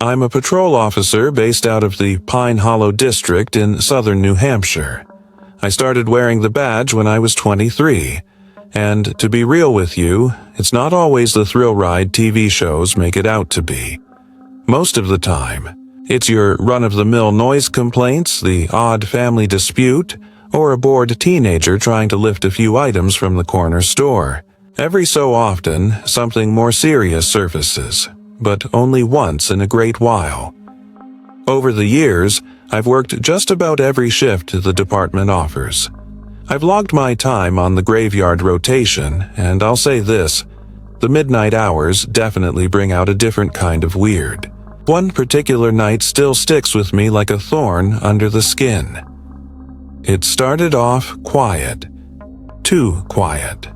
I'm a patrol officer based out of the Pine Hollow District in southern New Hampshire. I started wearing the badge when I was 23, and to be real with you, it's not always the thrill ride TV shows make it out to be. Most of the time, it's your run-of-the-mill noise complaints, the odd family dispute, or a bored teenager trying to lift a few items from the corner store. Every so often, something more serious surfaces, but only once in a great while. Over the years, I've worked just about every shift the department offers. I've logged my time on the graveyard rotation, and I'll say this, the midnight hours definitely bring out a different kind of weird. One particular night still sticks with me like a thorn under the skin. It started off quiet. Too quiet.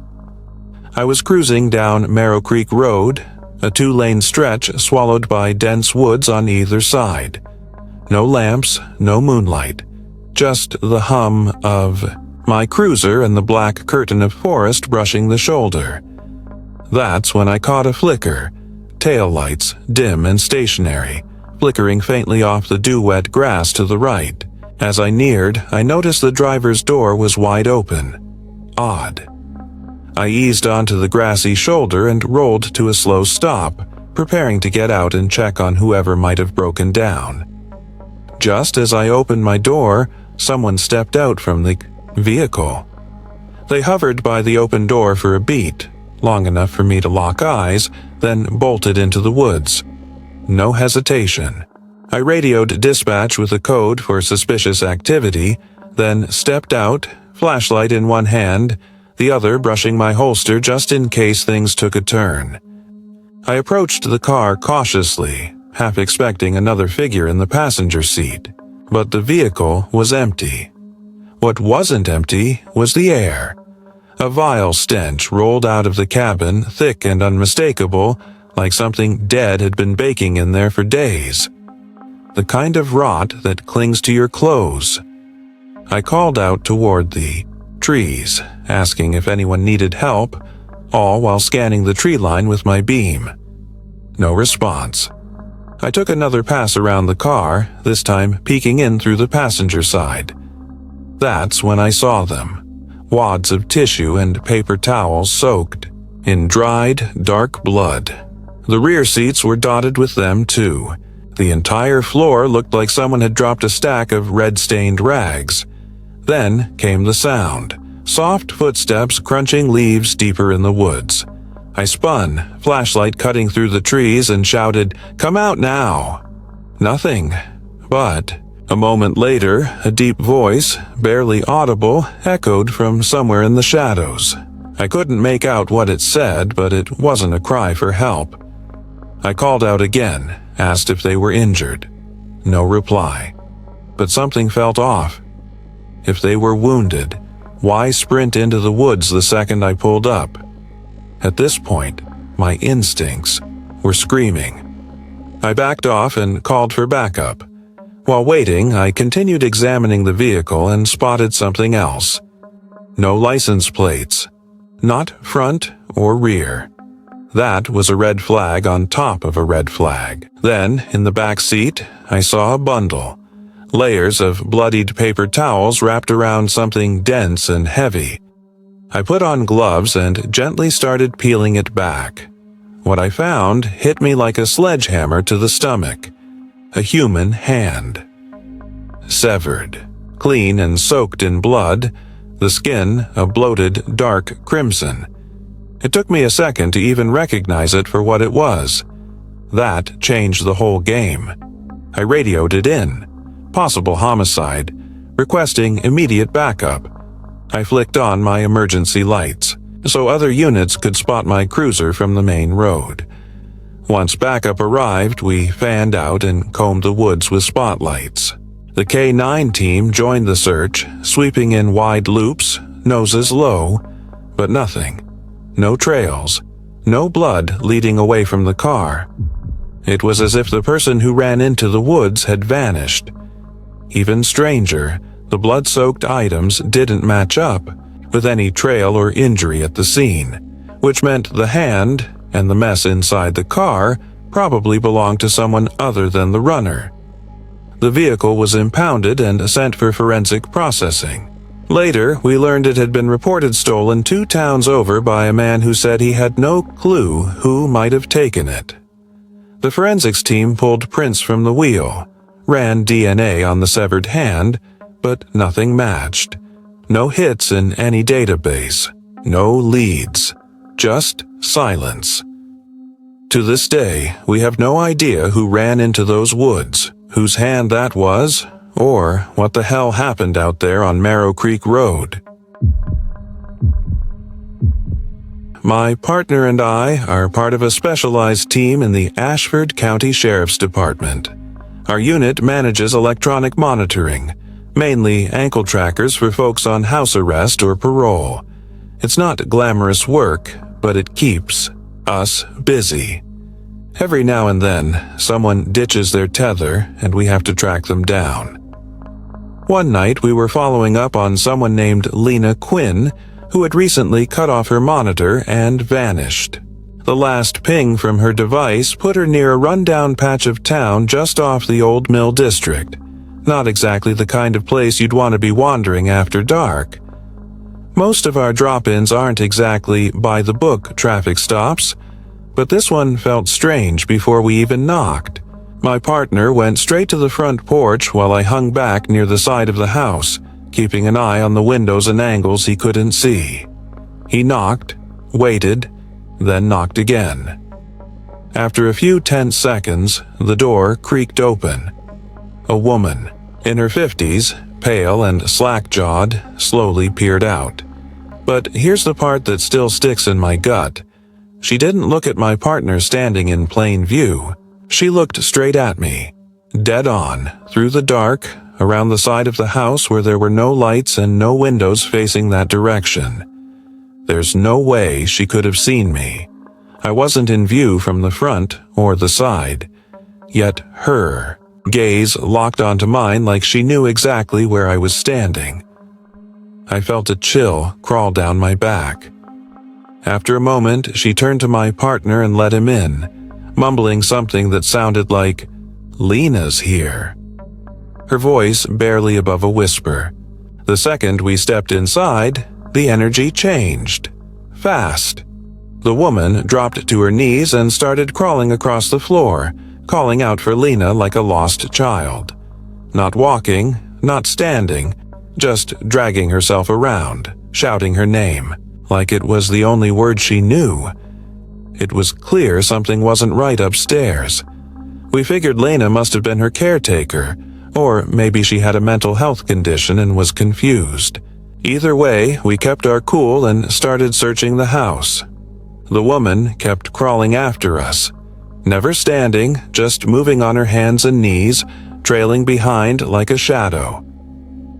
I was cruising down Merrow Creek Road, a 2-lane stretch swallowed by dense woods on either side. No lamps, no moonlight, just the hum of my cruiser and the black curtain of forest brushing the shoulder. That's when I caught a flicker, taillights dim and stationary, flickering faintly off the dew-wet grass to the right. As I neared, I noticed the driver's door was wide open. Odd. I eased onto the grassy shoulder and rolled to a slow stop, preparing to get out and check on whoever might have broken down. Just as I opened my door, someone stepped out from the vehicle. They hovered by the open door for a beat, long enough for me to lock eyes, then bolted into the woods. No hesitation. I radioed dispatch with a code for suspicious activity, then stepped out, flashlight in one hand, the other brushing my holster just in case things took a turn. I approached the car cautiously, half expecting another figure in the passenger seat, but the vehicle was empty. What wasn't empty was the air. A vile stench rolled out of the cabin, thick and unmistakable, like something dead had been baking in there for days. The kind of rot that clings to your clothes. I called out toward the trees, asking if anyone needed help, all while scanning the tree line with my beam. No response. I took another pass around the car, this time peeking in through the passenger side. That's when I saw them. Wads of tissue and paper towels soaked in dried, dark blood. The rear seats were dotted with them too. The entire floor looked like someone had dropped a stack of red-stained rags. Then came the sound. Soft footsteps crunching leaves deeper in the woods. I spun, flashlight cutting through the trees, and shouted, "Come out now!" Nothing. But a moment later, a deep voice, barely audible, echoed from somewhere in the shadows. I couldn't make out what it said, but it wasn't a cry for help. I called out again, asked if they were injured. No reply. But something felt off. If they were wounded, why sprint into the woods the second I pulled up? At this point, my instincts were screaming. I backed off and called for backup. While waiting, I continued examining the vehicle and spotted something else. No license plates. Not front or rear. That was a red flag on top of a red flag. Then, in the back seat, I saw a bundle. Layers of bloodied paper towels wrapped around something dense and heavy. I put on gloves and gently started peeling it back. What I found hit me like a sledgehammer to the stomach. A human hand. Severed. Clean and soaked in blood, the skin a bloated, dark crimson. It took me a second to even recognize it for what it was. That changed the whole game. I radioed it in. Possible homicide, requesting immediate backup. I flicked on my emergency lights, so other units could spot my cruiser from the main road. Once backup arrived, we fanned out and combed the woods with spotlights. The K-9 team joined the search, sweeping in wide loops, noses low, but nothing. No trails, no blood leading away from the car. It was as if the person who ran into the woods had vanished. Even stranger, the blood-soaked items didn't match up with any trail or injury at the scene, which meant the hand and the mess inside the car probably belonged to someone other than the runner. The vehicle was impounded and sent for forensic processing. Later, we learned it had been reported stolen 2 towns over by a man who said he had no clue who might have taken it. The forensics team pulled prints from the wheel, ran DNA on the severed hand, but nothing matched. No hits in any database, no leads, just silence. To this day, we have no idea who ran into those woods, whose hand that was, or what the hell happened out there on Marrow Creek Road. My partner and I are part of a specialized team in the Ashford County Sheriff's Department. Our unit manages electronic monitoring, mainly ankle trackers for folks on house arrest or parole. It's not glamorous work, but it keeps us busy. Every now and then, someone ditches their tether and we have to track them down. One night we were following up on someone named Lena Quinn, who had recently cut off her monitor and vanished. The last ping from her device put her near a rundown patch of town just off the Old Mill District. Not exactly the kind of place you'd want to be wandering after dark. Most of our drop-ins aren't exactly by-the-book traffic stops, but this one felt strange before we even knocked. My partner went straight to the front porch while I hung back near the side of the house, keeping an eye on the windows and angles he couldn't see. He knocked, waited, then knocked again. After a few tense seconds, the door creaked open. A woman, in her 50s, pale and slack-jawed, slowly peered out. But here's the part that still sticks in my gut. She didn't look at my partner standing in plain view. She looked straight at me, dead on, through the dark, around the side of the house where there were no lights and no windows facing that direction. There's no way she could have seen me. I wasn't in view from the front or the side. Yet her gaze locked onto mine like she knew exactly where I was standing. I felt a chill crawl down my back. After a moment, she turned to my partner and let him in, mumbling something that sounded like, "Lena's here." Her voice barely above a whisper. The second we stepped inside, the energy changed. Fast. The woman dropped to her knees and started crawling across the floor, calling out for Lena like a lost child. Not walking, not standing, just dragging herself around, shouting her name, like it was the only word she knew. It was clear something wasn't right upstairs. We figured Lena must have been her caretaker, or maybe she had a mental health condition and was confused. Either way, we kept our cool and started searching the house. The woman kept crawling after us, never standing, just moving on her hands and knees, trailing behind like a shadow.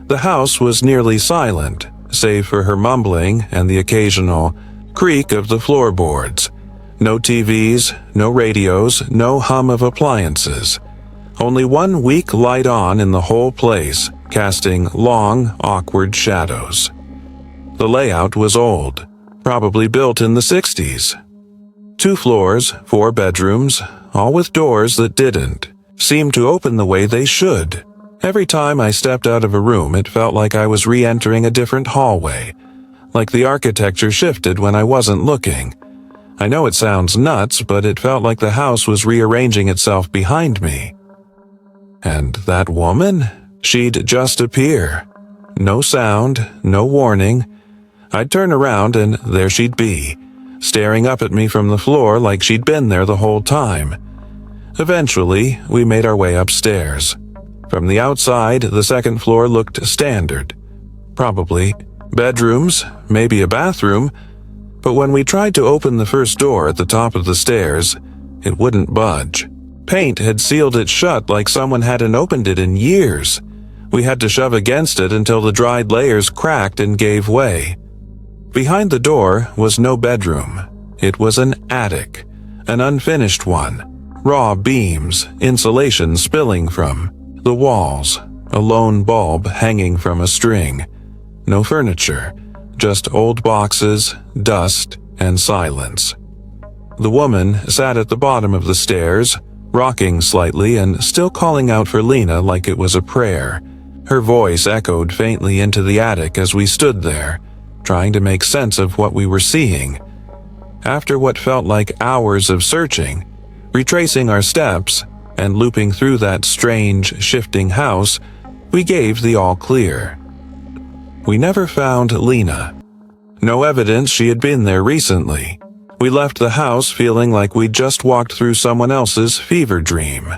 The house was nearly silent, save for her mumbling and the occasional creak of the floorboards. No TVs, no radios, no hum of appliances. Only one weak light on in the whole place, casting long, awkward shadows. The layout was old, probably built in the 60s. 2 floors, 4 bedrooms, all with doors that didn't seem to open the way they should. Every time I stepped out of a room, it felt like I was re-entering a different hallway, like the architecture shifted when I wasn't looking. I know it sounds nuts, but it felt like the house was rearranging itself behind me. And that woman? She'd just appear. No sound, no warning. I'd turn around and there she'd be, staring up at me from the floor like she'd been there the whole time. Eventually, we made our way upstairs. From the outside, the second floor looked standard. Probably bedrooms, maybe a bathroom, but when we tried to open the first door at the top of the stairs, it wouldn't budge. Paint had sealed it shut like someone hadn't opened it in years. We had to shove against it until the dried layers cracked and gave way. Behind the door was no bedroom. It was an attic, an unfinished one. Raw beams, insulation spilling from the walls, a lone bulb hanging from a string. No furniture, just old boxes, dust, and silence. The woman sat at the bottom of the stairs, rocking slightly and still calling out for Lena like it was a prayer. Her voice echoed faintly into the attic as we stood there, trying to make sense of what we were seeing. After what felt like hours of searching, retracing our steps, and looping through that strange, shifting house, we gave the all clear. We never found Lena. No evidence she had been there recently. We left the house feeling like we'd just walked through someone else's fever dream.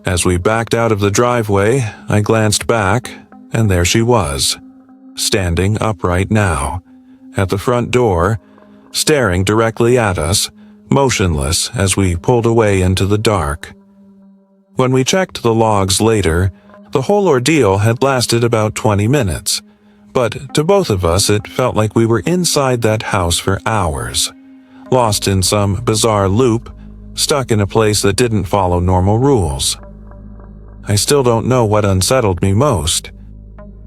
As we backed out of the driveway, I glanced back, and there she was, standing upright now, at the front door, staring directly at us, motionless as we pulled away into the dark. When we checked the logs later, the whole ordeal had lasted about 20 minutes, but to both of us it felt like we were inside that house for hours, lost in some bizarre loop, stuck in a place that didn't follow normal rules. I still don't know what unsettled me most.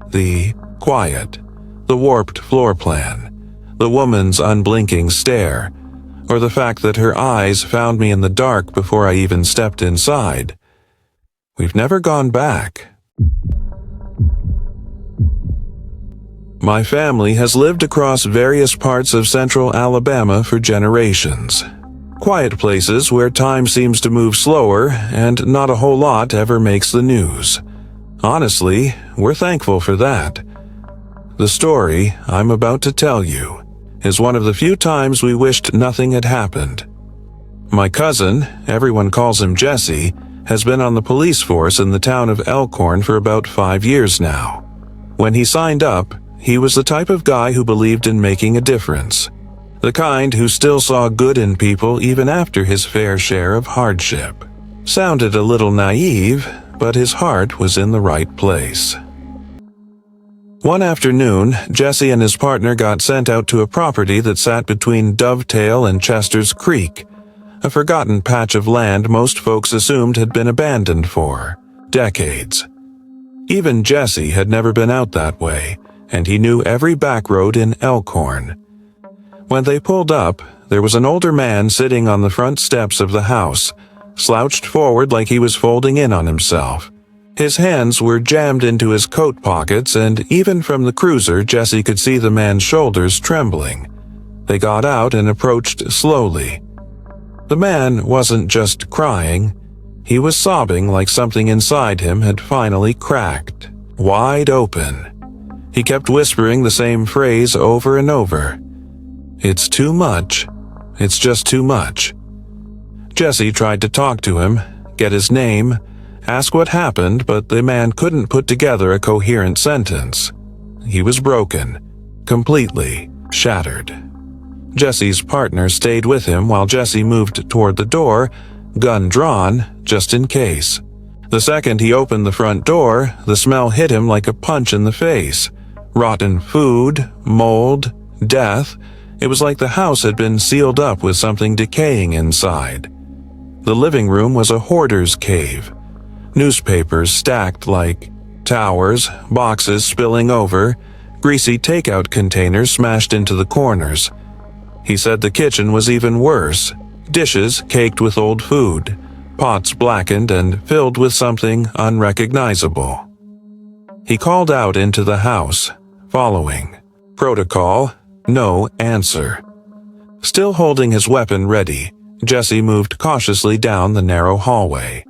The quiet, the warped floor plan, the woman's unblinking stare, or the fact that her eyes found me in the dark before I even stepped inside. We've never gone back. My family has lived across various parts of central Alabama for generations. Quiet places where time seems to move slower and not a whole lot ever makes the news. Honestly, we're thankful for that. The story I'm about to tell you is one of the few times we wished nothing had happened. My cousin, everyone calls him Jesse, has been on the police force in the town of Elkhorn for about 5 years now. When he signed up, he was the type of guy who believed in making a difference. The kind who still saw good in people even after his fair share of hardship. Sounded a little naive, but his heart was in the right place. One afternoon, Jesse and his partner got sent out to a property that sat between Dovetail and Chester's Creek, a forgotten patch of land most folks assumed had been abandoned for decades. Even Jesse had never been out that way, and he knew every back road in Elkhorn. When they pulled up, there was an older man sitting on the front steps of the house, slouched forward like he was folding in on himself. His hands were jammed into his coat pockets, and even from the cruiser, Jesse could see the man's shoulders trembling. They got out and approached slowly. The man wasn't just crying. He was sobbing like something inside him had finally cracked, wide open. He kept whispering the same phrase over and over. "It's too much. It's just too much." Jesse tried to talk to him, get his name, ask what happened, but the man couldn't put together a coherent sentence. He was broken, completely shattered. Jesse's partner stayed with him while Jesse moved toward the door, gun drawn, just in case. The second he opened the front door, the smell hit him like a punch in the face. Rotten food, mold, death. It was like the house had been sealed up with something decaying inside. The living room was a hoarder's cave. Newspapers stacked like towers, boxes spilling over, greasy takeout containers smashed into the corners. He said the kitchen was even worse. Dishes caked with old food, pots blackened and filled with something unrecognizable. He called out into the house, following. Protocol, no answer. Still holding his weapon ready, Jesse moved cautiously down the narrow hallway.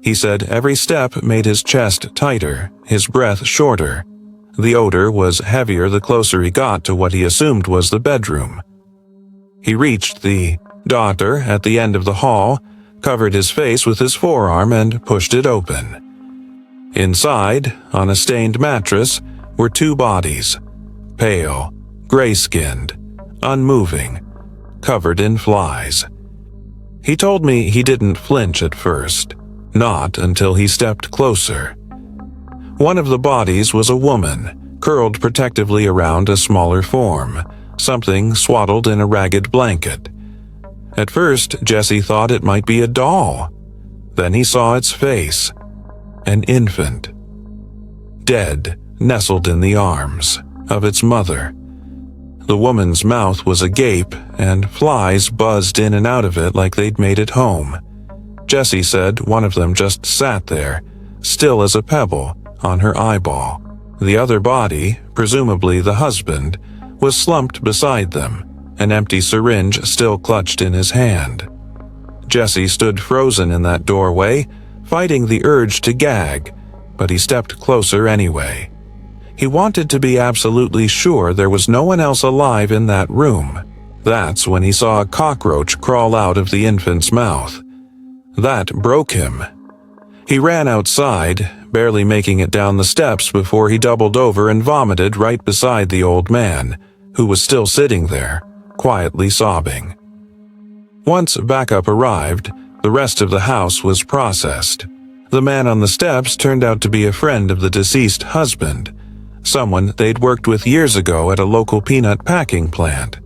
He said every step made his chest tighter, his breath shorter. The odor was heavier the closer he got to what he assumed was the bedroom. He reached the door at the end of the hall, covered his face with his forearm and pushed it open. Inside, on a stained mattress, were 2 bodies, pale, gray-skinned, unmoving, covered in flies. He told me he didn't flinch at first, not until he stepped closer. One of the bodies was a woman, curled protectively around a smaller form, something swaddled in a ragged blanket. At first, Jesse thought it might be a doll. Then he saw its face. An infant. Dead, nestled in the arms of its mother. The woman's mouth was agape, and flies buzzed in and out of it like they'd made it home. Jessie said one of them just sat there, still as a pebble, on her eyeball. The other body, presumably the husband, was slumped beside them, an empty syringe still clutched in his hand. Jessie stood frozen in that doorway, fighting the urge to gag, but he stepped closer anyway. He wanted to be absolutely sure there was no one else alive in that room. That's when he saw a cockroach crawl out of the infant's mouth. That broke him. He ran outside, barely making it down the steps before he doubled over and vomited right beside the old man, who was still sitting there, quietly sobbing. Once backup arrived, the rest of the house was processed. The man on the steps turned out to be a friend of the deceased husband, someone they'd worked with years ago at a local peanut packing plant.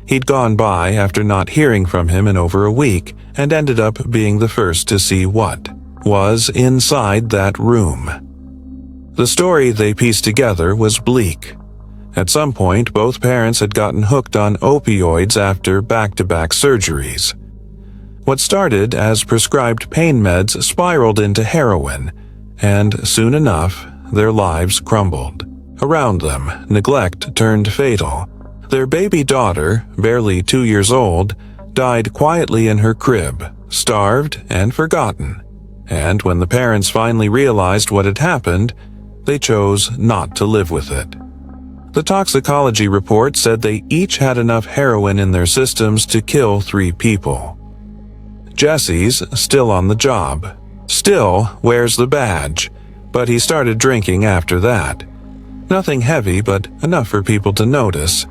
He'd gone by after not hearing from him in over a week and ended up being the first to see what was inside that room. The story they pieced together was bleak. At some point, both parents had gotten hooked on opioids after back-to-back surgeries. What started as prescribed pain meds spiraled into heroin, and soon enough, their lives crumbled. Around them, neglect turned fatal. Their baby daughter, barely 2 years old, died quietly in her crib, starved and forgotten. And when the parents finally realized what had happened, they chose not to live with it. The toxicology report said they each had enough heroin in their systems to kill 3 people. Jesse's still on the job, still wears the badge, but he started drinking after that. Nothing heavy, but enough for people to notice.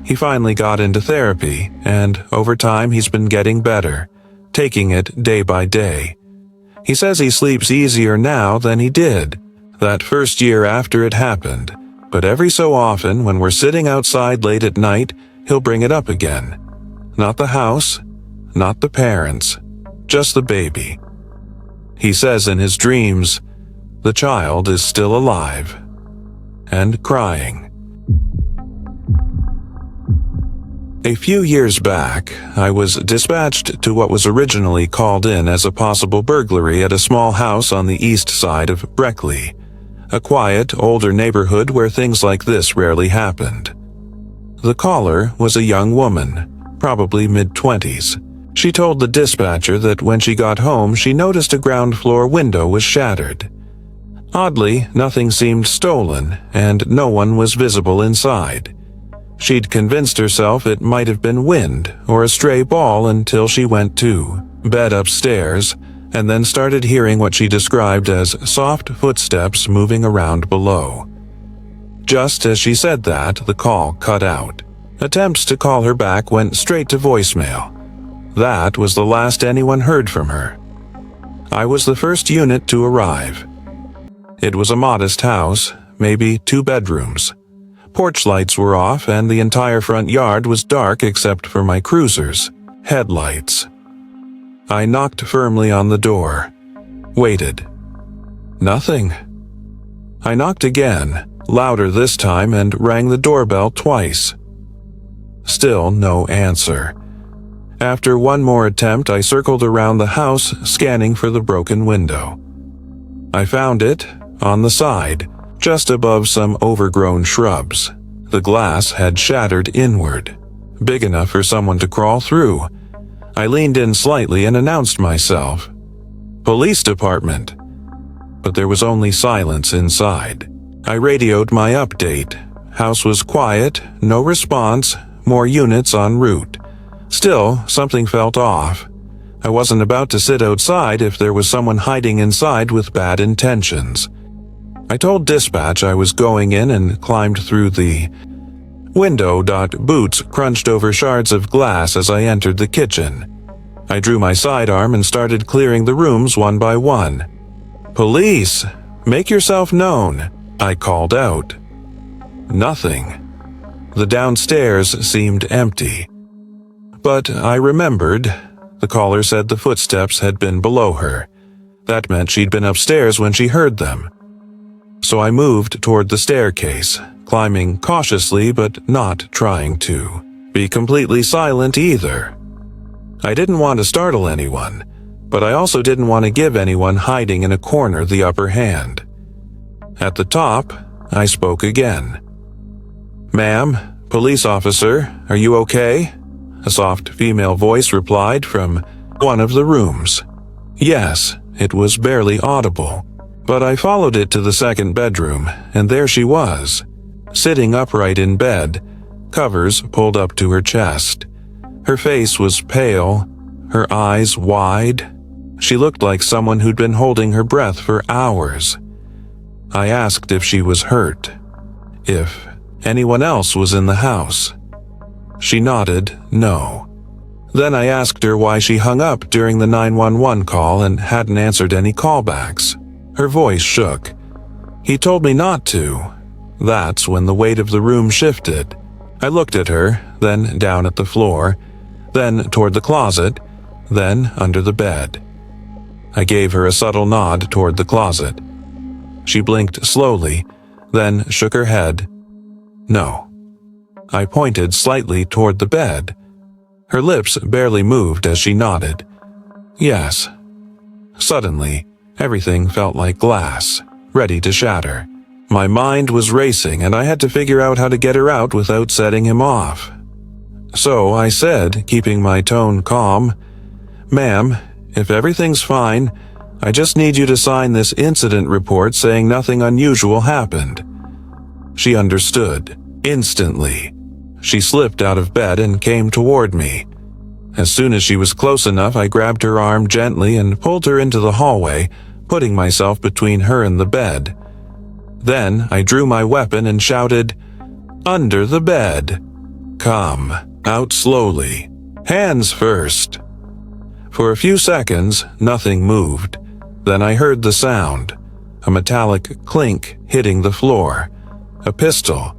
He finally got into therapy, and over time he's been getting better, taking it day by day. He says he sleeps easier now than he did that first year after it happened, but every so often when we're sitting outside late at night, he'll bring it up again. Not the house, not the parents, just the baby. He says in his dreams, the child is still alive and crying. A few years back, I was dispatched to what was originally called in as a possible burglary at a small house on the east side of Breckley, a quiet, older neighborhood where things like this rarely happened. The caller was a young woman, probably mid-20s. She told the dispatcher that when she got home, she noticed a ground floor window was shattered. Oddly, nothing seemed stolen, and no one was visible inside. She'd convinced herself it might have been wind or a stray ball until she went to bed upstairs and then started hearing what she described as soft footsteps moving around below. Just as she said that, the call cut out. Attempts to call her back went straight to voicemail. That was the last anyone heard from her. I was the first unit to arrive. It was a modest house, maybe 2 bedrooms. Porch lights were off and the entire front yard was dark except for my cruiser's headlights. I knocked firmly on the door. Waited. Nothing. I knocked again, louder this time, and rang the doorbell twice. Still no answer. After one more attempt, I circled around the house, scanning for the broken window. I found it, on the side, just above some overgrown shrubs. The glass had shattered inward, big enough for someone to crawl through. I leaned in slightly and announced myself. Police department. But there was only silence inside. I radioed my update. House was quiet, no response, more units en route. Still, something felt off. I wasn't about to sit outside if there was someone hiding inside with bad intentions. I told dispatch I was going in and climbed through the window. Boots crunched over shards of glass as I entered the kitchen. I drew my sidearm and started clearing the rooms one by one. Police, make yourself known, I called out. Nothing. The downstairs seemed empty. But I remembered. The caller said the footsteps had been below her. That meant she'd been upstairs when she heard them. So I moved toward the staircase, climbing cautiously but not trying to be completely silent either. I didn't want to startle anyone, but I also didn't want to give anyone hiding in a corner the upper hand. At the top, I spoke again. "Ma'am, police officer, are you okay?" A soft female voice replied from one of the rooms. Yes, it was barely audible, but I followed it to the second bedroom, and there she was, sitting upright in bed, covers pulled up to her chest. Her face was pale, her eyes wide. She looked like someone who'd been holding her breath for hours. I asked if she was hurt, if anyone else was in the house. She nodded no. Then I asked her why she hung up during the 911 call and hadn't answered any callbacks. Her voice shook. "He told me not to." That's when the weight of the room shifted. I looked at her, then down at the floor, then toward the closet, then under the bed. I gave her a subtle nod toward the closet. She blinked slowly, then shook her head. No. I pointed slightly toward the bed. Her lips barely moved as she nodded. Yes. Suddenly, everything felt like glass, ready to shatter. My mind was racing and I had to figure out how to get her out without setting him off. So I said, keeping my tone calm, "Ma'am, if everything's fine, I just need you to sign this incident report saying nothing unusual happened." She understood, instantly. She slipped out of bed and came toward me. As soon as she was close enough, I grabbed her arm gently and pulled her into the hallway, putting myself between her and the bed. Then I drew my weapon and shouted, "Under the bed. Come, out slowly. Hands first." For a few seconds, nothing moved. Then I heard the sound, a metallic clink hitting the floor. A pistol.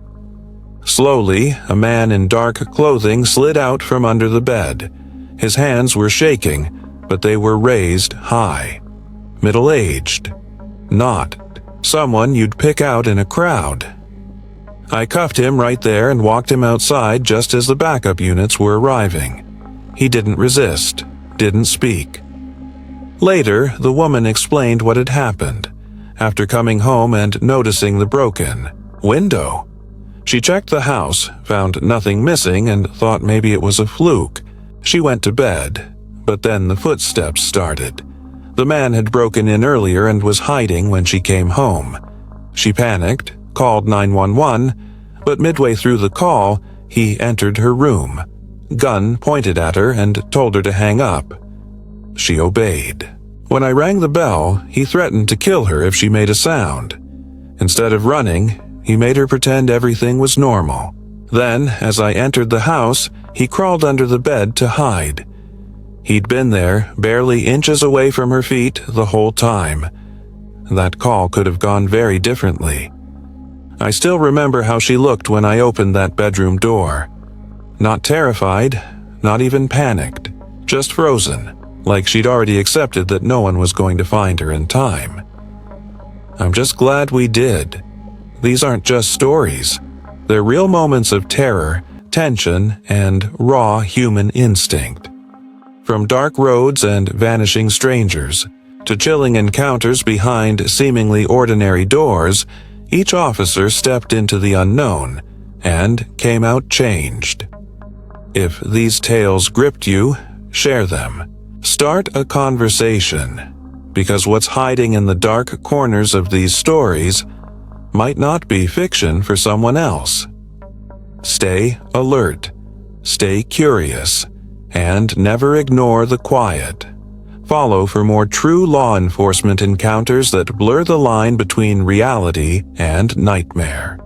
Slowly, a man in dark clothing slid out from under the bed. His hands were shaking, but they were raised high. Middle-aged. Not someone you'd pick out in a crowd. I cuffed him right there and walked him outside just as the backup units were arriving. He didn't resist, didn't speak. Later, the woman explained what had happened, after coming home and noticing the broken window. She checked the house, found nothing missing, and thought maybe it was a fluke. She went to bed, but then the footsteps started. The man had broken in earlier and was hiding when she came home. She panicked, called 911, but midway through the call, he entered her room, gun pointed at her, and told her to hang up. She obeyed. When I rang the bell, he threatened to kill her if she made a sound. Instead of running, he made her pretend everything was normal. Then, as I entered the house, he crawled under the bed to hide. He'd been there, barely inches away from her feet, the whole time. That call could have gone very differently. I still remember how she looked when I opened that bedroom door. Not terrified, not even panicked, just frozen, like she'd already accepted that no one was going to find her in time. I'm just glad we did. These aren't just stories. They're real moments of terror, tension, and raw human instinct. From dark roads and vanishing strangers, to chilling encounters behind seemingly ordinary doors, each officer stepped into the unknown and came out changed. If these tales gripped you, share them. Start a conversation, because what's hiding in the dark corners of these stories might not be fiction for someone else. Stay alert, stay curious, and never ignore the quiet. Follow for more true law enforcement encounters that blur the line between reality and nightmare.